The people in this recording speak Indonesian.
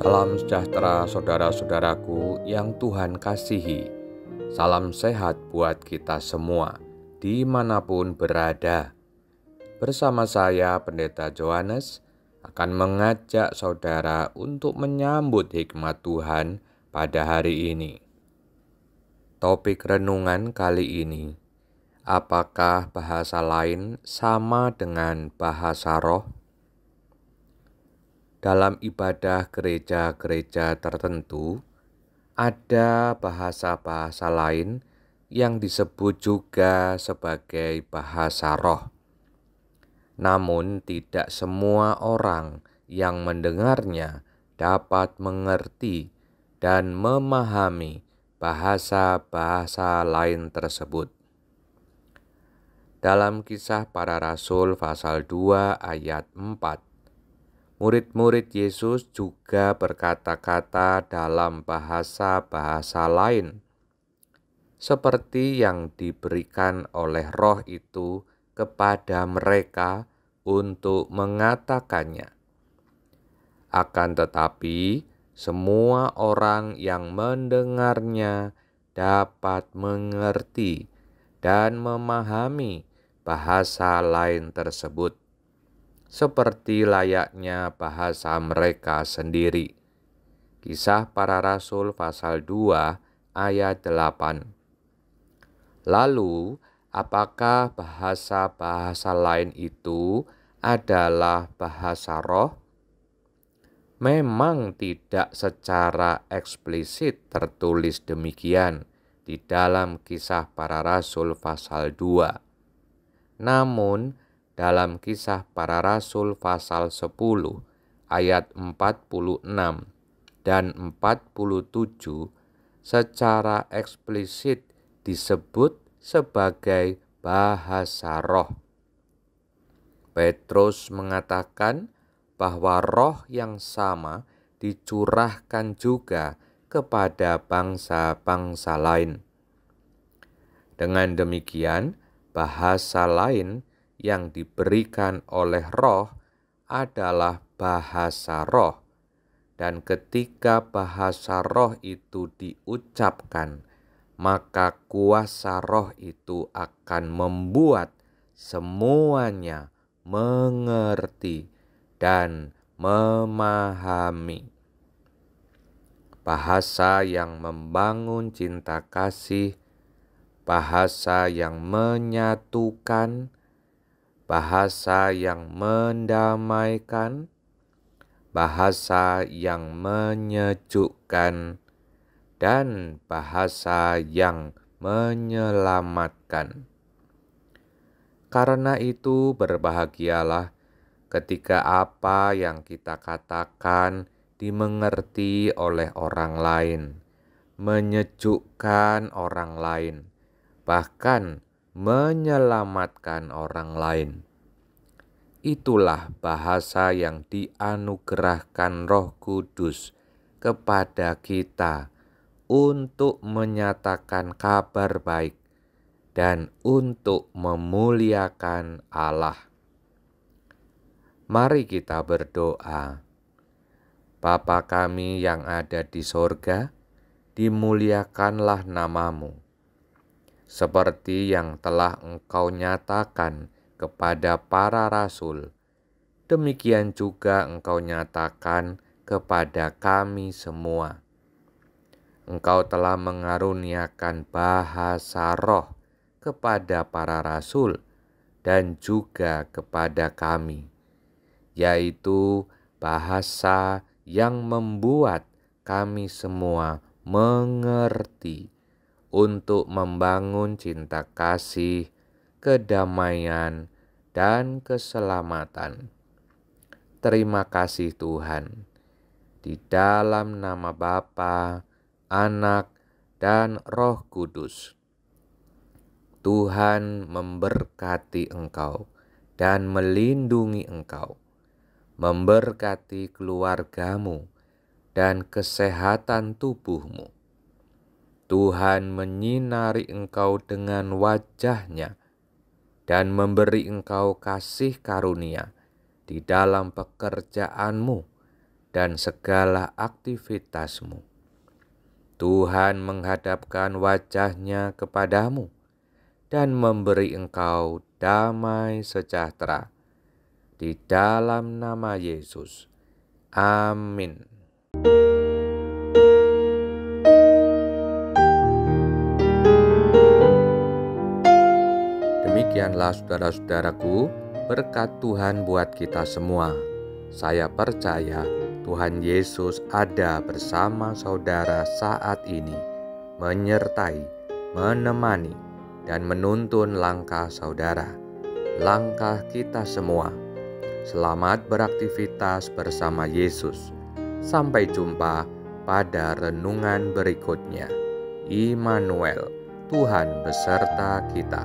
Salam sejahtera saudara-saudaraku yang Tuhan kasihi. Salam sehat buat kita semua, dimanapun berada. Bersama saya, Pendeta Johannes, akan mengajak saudara untuk menyambut hikmat Tuhan pada hari ini. Topik renungan kali ini, apakah bahasa lain sama dengan bahasa roh? Dalam ibadah gereja-gereja tertentu, ada bahasa-bahasa lain yang disebut juga sebagai bahasa roh. Namun tidak semua orang yang mendengarnya dapat mengerti dan memahami bahasa-bahasa lain tersebut. Dalam Kisah Para Rasul pasal 2 ayat 4, murid-murid Yesus juga berkata-kata dalam bahasa-bahasa lain, seperti yang diberikan oleh Roh itu kepada mereka untuk mengatakannya. Akan tetapi, semua orang yang mendengarnya dapat mengerti dan memahami bahasa lain tersebut, seperti layaknya bahasa mereka sendiri. Kisah Para Rasul pasal 2 ayat 8. Lalu, apakah bahasa-bahasa lain itu adalah bahasa roh? Memang tidak secara eksplisit tertulis demikian di dalam Kisah Para Rasul pasal 2. Namun, dalam Kisah Para Rasul pasal 10 ayat 46 dan 47 secara eksplisit disebut sebagai bahasa roh. Petrus mengatakan bahwa roh yang sama dicurahkan juga kepada bangsa-bangsa lain. Dengan demikian, bahasa lain yang diberikan oleh roh adalah bahasa roh, dan ketika bahasa roh itu diucapkan, maka kuasa roh itu akan membuat semuanya mengerti dan memahami. Bahasa yang membangun cinta kasih, bahasa yang menyatukan, bahasa yang mendamaikan, bahasa yang menyejukkan, dan bahasa yang menyelamatkan. Karena itu berbahagialah ketika apa yang kita katakan dimengerti oleh orang lain, menyejukkan orang lain, bahkan menyelamatkan orang lain. Itulah bahasa yang dianugerahkan Roh Kudus kepada kita untuk menyatakan kabar baik dan untuk memuliakan Allah. Mari kita berdoa. Bapa kami yang ada di sorga, dimuliakanlah namamu, seperti yang telah Engkau nyatakan kepada para rasul, demikian juga Engkau nyatakan kepada kami semua. Engkau telah mengaruniakan bahasa roh kepada para rasul dan juga kepada kami, yaitu bahasa yang membuat kami semua mengerti untuk membangun cinta kasih, kedamaian, dan keselamatan. Terima kasih Tuhan. Di dalam nama Bapa, Anak, dan Roh Kudus, Tuhan memberkati engkau dan melindungi engkau, memberkati keluargamu dan kesehatan tubuhmu. Tuhan menyinari engkau dengan wajah-Nya dan memberi engkau kasih karunia di dalam pekerjaanmu dan segala aktivitasmu. Tuhan menghadapkan wajah-Nya kepadamu dan memberi engkau damai sejahtera. Di dalam nama Yesus. Amin. Demikianlah saudara-saudaraku, berkat Tuhan buat kita semua. Saya percaya Tuhan Yesus ada bersama saudara saat ini, menyertai, menemani, dan menuntun langkah saudara, langkah kita semua. Selamat beraktivitas bersama Yesus. Sampai jumpa pada renungan berikutnya. Immanuel, Tuhan beserta kita.